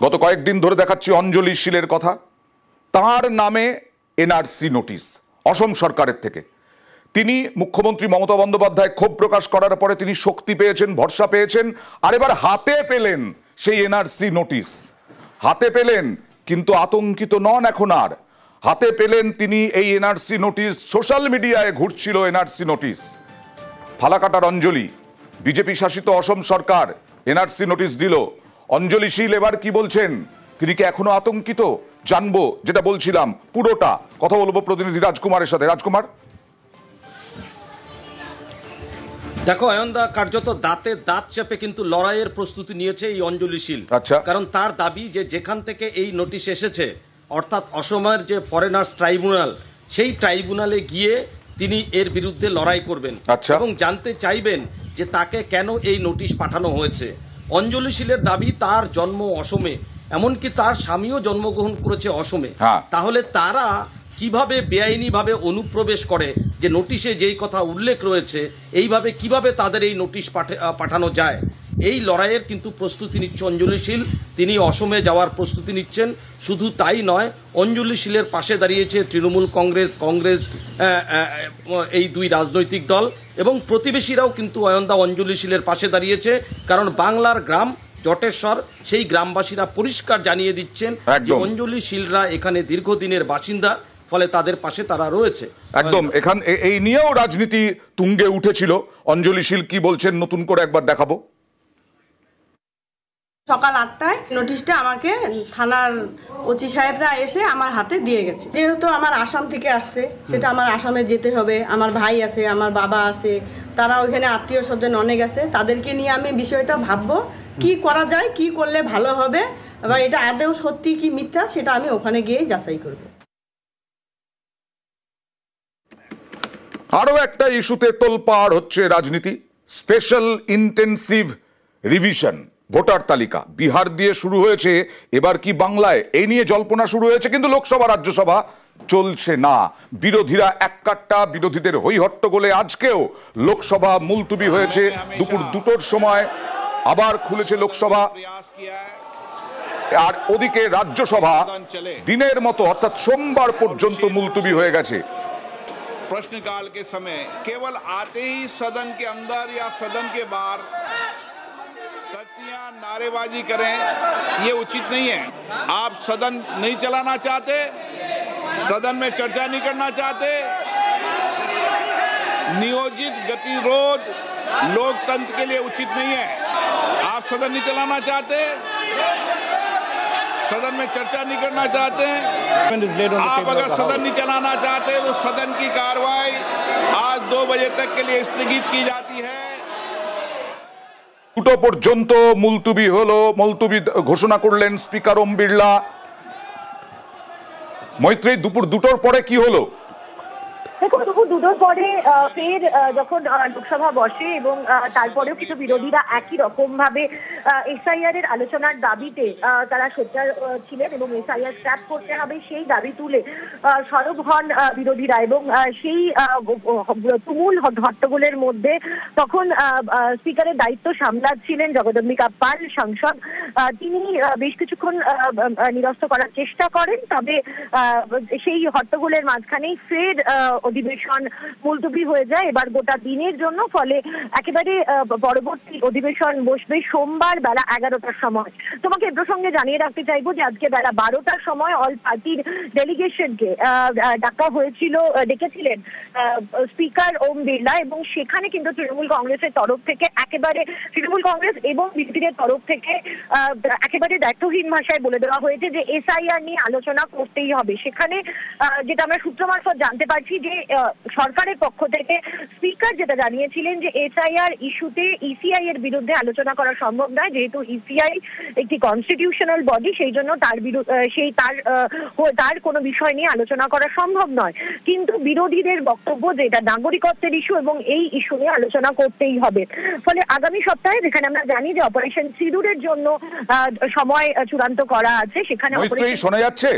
গত কয়েকদিন ধরে দেখাচ্ছি অঞ্জলি শীলের কথা। তার নামে এনআরসি নোটিশ অসম সরকারের থেকে। তিনি মুখ্যমন্ত্রী মমতা বন্দ্যোপাধ্যায় ক্ষোভ প্রকাশ করার পরে তিনি শক্তি পেয়েছেন, ভরসা পেয়েছেন, আর এবার হাতে পেলেন সেই এনআরসি নোটিশ। হাতে পেলেন, কিন্তু আতঙ্কিত নন এখন আর। হাতে পেলেন তিনি এই এনআরসি নোটিশ। সোশ্যাল মিডিয়ায় ঘুরছিল এনআরসি নোটিশ। ফালাকাটার অঞ্জলি, বিজেপি শাসিত অসম সরকার এনআরসি নোটিশ দিল। অঞ্জলি শীল এবার কি বলছেন? তিনি কি এখনো আতঙ্কিত? জানবো, যেটা বলছিলাম পুরোটা কথা বলবো প্রতিনিধি রাজকুমারের সাথে। রাজকুমার, দেখো অয়নদা, কার্যত দাঁতে দাঁত চেপে কিন্তু লড়াইয়ের প্রস্তুতি নিয়েছে এই অঞ্জলি শীল। আচ্ছা, কারণ তার দাবি যে যেখান থেকে এই নোটিশ এসেছে, অর্থাৎ অসমের যে ফরেনার্স ট্রাইব্যুনাল, সেই ট্রাইব্যুনালে গিয়ে তিনি এর বিরুদ্ধে লড়াই করবেন এবং জানতে চাইবেন যে তাকে কেন এই নোটিশ পাঠানো হয়েছে। অঞ্জলি শীলের দাবি তার জন্ম অসমে, এমনকি তার স্বামীও জন্মগ্রহণ করেছে অসমে। তাহলে তারা কিভাবে বেআইনিভাবে অনুপ্রবেশ করে, যে নোটিশে যেই কথা উল্লেখ রয়েছে এইভাবে কিভাবে তাদের এই নোটিশ পাঠানো যায়, এই লড়াইয়ের কিন্তু প্রস্তুতি নিচ্ছে অঞ্জলি শীল। তিনি অসমে যাওয়ার প্রস্তুতি নিচ্ছেন। শুধু তাই নয়, অঞ্জলি শীলের পাশে দাঁড়িয়েছে তৃণমূল কংগ্রেস এই দুই রাজনৈতিক দল এবং প্রতিবেশীরাও কিন্তু অয়নদা অঞ্জলি শীলের পাশে দাঁড়িয়েছে। কারণ বাংলার গ্রাম জটেশ্বর, সেই গ্রামবাসীরা পরিষ্কার জানিয়ে দিচ্ছেন যে অঞ্জলি শীলরা এখানে দীর্ঘদিনের বাসিন্দা, ফলে তাদের পাশে তারা রয়েছে। একদম। এখান এই নিয়েও রাজনীতি তুঙ্গে উঠেছিল। অঞ্জলি শীল কি বলছেন নতুন করে একবার দেখাবো। সকাল 8টায় নোটিশটা আমাকে থানার ওসি সাহেবরা এসে আমার হাতে দিয়ে গেছে। যেহেতু আমার আসাম থেকে আসছে, সেটা আমার আসামে যেতে হবে। আমার ভাই আছে, আমার বাবা আছে, তারা ওইখানে আত্মীয় স্বজন অনেক আছে। তাদেরকে নিয়ে আমি বিষয়টা ভাববো, কি করা যায়, কি করলে ভালো হবে, বা এটা আদৌ সত্যি কি মিথ্যা, সেটা আমি ওখানে গিয়ে যাচাই করব। আরো একটা ইস্যুতে তোলপাড় হচ্ছে রাজনীতি। স্পেশাল ইন্টেন্সিভ রিভিশন ভোটার তালিকা বিহার দিয়ে শুরু হয়েছে, এবার কি বাংলায়? এই নিয়ে জল্পনা শুরু হয়েছে, কিন্তু লোকসভা রাজ্যসভা চলছে না। বিরোধীরা এককাট্টা, বিরোধীদের হইহট্টগোলে আজকেও লোকসভা মুলতুবি হয়েছে। দুপুর 2টোর সময় আবার খুলেছে লোকসভা, আর ওদিকে রাজ্যসভা দিনের মতো অর্থাৎ সোমবার পর্যন্ত মুলতুবি হয়ে গেছে। प्रश्नकाल के समय केवल आते ही सदन के अंदर या सदन के बाहर नारेबाजी करें, ये उचित नहीं है। आप सदन नहीं चलाना चाहते, सदन में चर्चा नहीं करना चाहते, नियोजित गतिरोध लोकतंत्र के लिए उचित नहीं है। आप सदन नहीं चलाना चाहते, सदन में चर्चा नहीं करना चाहते, आप अगर सदन नहीं चलाना चाहते तो सदन की कार्रवाई आज 2 बजे तक के लिए स्थगित की जाती है। 2টো পর্যন্ত মুলতুবি হলো। মুলতুবি ঘোষণা করলেন স্পিকার ওম বিড়লা। মৈত্রী, দুপুর 2টোর পরে কি হলো? দেখুন, দুপুর 2টোর পরে ফের যখন লোকসভা বসে এবং তারপরেও কিছু বিরোধীরা একই রকম ভাবে এসআইআর এর আলোচনার দাবিতে তারা সোচ্চার ছিলেন এবং এসআইআর স্ক্র্যাপ করতে হবে সেই দাবি তুলে সরব হন বিরোধীরা। এবং সেই তুমুল হট্টগোলের মধ্যে তখন স্পিকারের দায়িত্ব সামলাচ্ছিলেন জগদম্বিকা পাল সাংসদ। তিনি বেশ কিছুক্ষণ নিরস্ত করার চেষ্টা করেন, তবে সেই হট্টগোলের মাঝখানেই ফের অধিবেশন মুলতবি হয়ে যায় এবার গোটা দিনের জন্য। ফলে একেবারে পরবর্তী অধিবেশন বসবে সোমবার বেলা 11টার সময়। তোমাকে এ প্রসঙ্গে জানিয়ে রাখতে চাইবো যে আজকে বেলা 12টার সময় অল পার্টির ডেলিগেশনকে ডেকেছিলেন স্পিকার ওম বিড়লা, এবং সেখানে কিন্তু তৃণমূল কংগ্রেসের তরফ থেকে তৃণমূল কংগ্রেস এবং বিজেপির তরফ থেকে একেবারে দায়িত্বহীন ভাষায় বলে দেওয়া হয়েছে যে এসআইআর নিয়ে আলোচনা করতেই হবে। সেখানে যেটা আমরা সূত্র মারফত জানতে পারছি যে সরকারের পক্ষ থেকে স্পিকার যেটা জানিয়েছিলেন যে এসআইআর ইস্যুতে ইসিআই এর বিরুদ্ধে আলোচনা করা সম্ভব নয়, যেহেতু ইসিআই একটি কনস্টিটিউশনাল বডি, সেই জন্য তার কোনো বিষয় নিয়ে আলোচনা করা সম্ভব নয়। কিন্তু বিরোধীদের বক্তব্য যে এটা নাগরিকত্বের ইস্যু এবং এই ইস্যু নিয়ে আলোচনা করতেই হবে। ফলে আগামী সপ্তাহে, যেখানে আমরা জানি যে অপারেশন সিঁদুরের জন্য সময় চূড়ান্ত করা আছে, সেখানে শোনা যাচ্ছে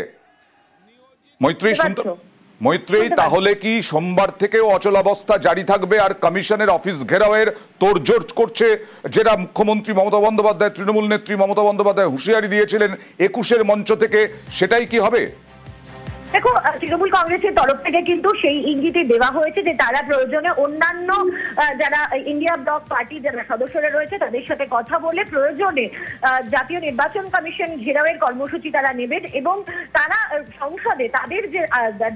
মৈত্রী, মৈত্রেয়ী, তাহলে কি সোমবার থেকেও অচলাবস্থা জারি থাকবে আর কমিশনের অফিস ঘেরাওয়ের তোড়জোড় করছে, যেটা মুখ্যমন্ত্রী মমতা বন্দ্যোপাধ্যায়, তৃণমূল নেত্রী মমতা বন্দ্যোপাধ্যায় হুঁশিয়ারি দিয়েছিলেন 21-এর মঞ্চ থেকে, সেটাই কি হবে? দেখো, তৃণমূল কংগ্রেসের তরফ থেকে কিন্তু সেই ইঙ্গিতই দেওয়া হয়েছে যে তারা প্রয়োজনে অন্যান্য যারা ইন্ডিয়া ব্লক পার্টির যারা সদস্যরা রয়েছে তাদের সাথে কথা বলে প্রয়োজনে জাতীয় নির্বাচন কমিশন ঘেরাওয়ের কর্মসূচি তারা নেবেন এবং তারা সংসদে তাদের যে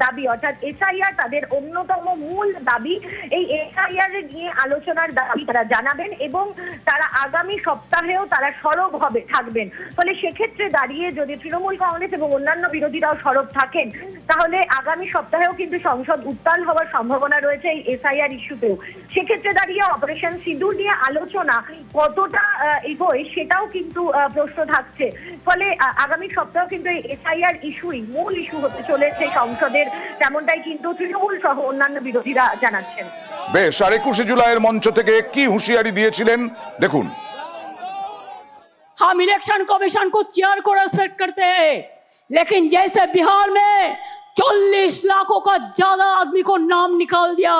দাবি অর্থাৎ এসআইআর, তাদের অন্যতম মূল দাবি এই এসআইআর নিয়ে আলোচনার দাবি তারা জানাবেন এবং তারা আগামী সপ্তাহেও তারা সরব থাকবেন। ফলে সেক্ষেত্রে দাঁড়িয়ে যদি তৃণমূল কংগ্রেস এবং অন্যান্য বিরোধীরাও সরব থাকেন তাহলে আগামী সপ্তাহেও কিন্তু সংসদ উত্তাল হওয়ার সম্ভাবনা রয়েছে এই এসআইআর ইস্যুতেও। সেক্ষেত্রে দাঁড়িয়ে অপারেশন সিঁদুর নিয়ে আলোচনা কতটা এগোয় সেটাও কিন্তু প্রশ্ন থাকছে। ফলে আগামী সপ্তাহেও কিন্তু এই এসআইআর ইস্যুই মূল ইস্যু হতে চলেছে সংসদের, তেমনটাই কিন্তু তৃণমূল সহ অন্যান্য বিরোধীরা জানাচ্ছেন। বেশ, আর 21 জুলাইয়ের মঞ্চ থেকে কি হুঁশিয়ারি দিয়েছিলেন দেখুন। हम इलेक्शन कमीशन को चेयर को रेस्पेक्ट करते हैं, लेकिन जैसे बिहार में 40 लाखों का ज्यादा आदमी को नाम निकाल दिया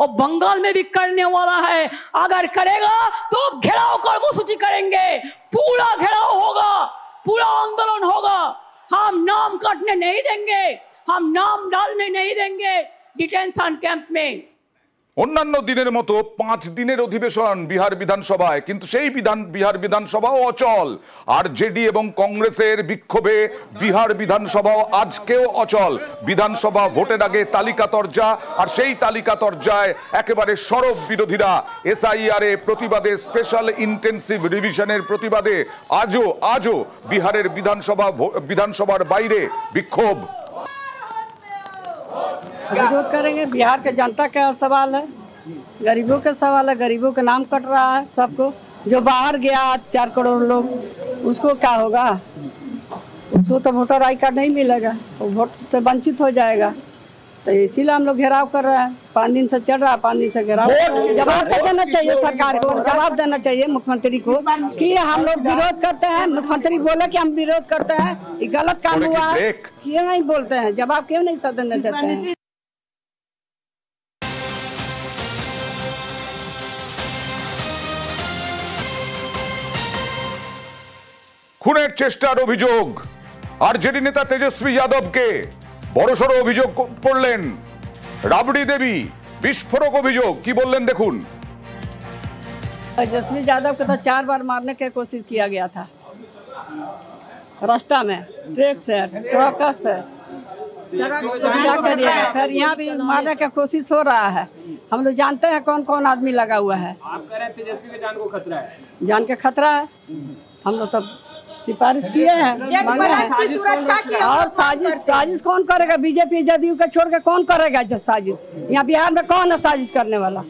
और बंगाल में भी करने वाला है, अगर करेगा तो घेराव कर्मसूची करेंगे, पूरा घेराव होगा, पूरा आंदोलन होगा। हम नाम काटने नहीं देंगे, हम नाम डालने नहीं देंगे डिटेंशन कैंप में। অন্যান্য দিনের মতো 5 দিনের অধিবেশন বিহার বিধানসভায়, কিন্তু সেই বিহার বিধানসভাও অচল। আর জেডি এবং কংগ্রেসের বিক্ষোভে বিহার বিধানসভাও আজকেও অচল। বিধানসভা ভোটের আগে তালিকা তরজা, আর সেই তালিকা তরজায় একেবারে সরব বিরোধীরা। এসআইআর এ প্রতিবাদে, স্পেশাল ইন্টেন্সিভ রিভিশনের প্রতিবাদে আজও বিহারের বিধানসভার বাইরে বিক্ষোভ। विरोध करेंगे, बिहार के जनता का सवाल है, गरीबों का सवाल है, गरीबों का नाम कट रहा है सबको। जो बाहर गया 4 करोड़ लोग, उसको क्या होगा? उसको तो वोटर आई कार्ड नहीं मिलेगा, वो वोट से वंचित हो जाएगा। तो इसीलिए हम लोग घेराव कर रहे हैं, 5 दिन से चल रहा है, 5 दिन से घेराव। जवाब देना चाहिए सरकार को, जवाब देना चाहिए मुख्यमंत्री को कि हम लोग विरोध करते हैं। मुख्यमंत्री बोले कि हम विरोध करते हैं, ये गलत काम हुआ है, क्यों नहीं बोलते हैं? जवाब क्यों नहीं देना चाहते हैं? খুনের চেষ্টার অভিযোগ, আরজেডি নেতা তেজস্বী যাদবকে বড়সড় অভিযোগ করলেন রাবড়ি দেবী। বিস্ফোরক অভিযোগ, কি বললেন দেখুন। तेजस्वी यादव को तो 4 बार मारने की कोशिश किया गया था, रास्ता में ट्रक से, ट्रकर से। क्या करिए, फिर यहाँ भी मारने की कोशिश हो रहा है। हम लोग जानते हैं कौन कौन आदमी लगा हुआ है। आप कह रहे हैं तेजस्वी के जान को खतरा है? जान के खतरा है। हम लोग तो सिफारिश किए हैं, और साजिश कौन करेगा? बीजेपी जदयू का छोड़ के कौन करेगा साजिश? यहाँ बिहार में कौन है साजिश करने वाला?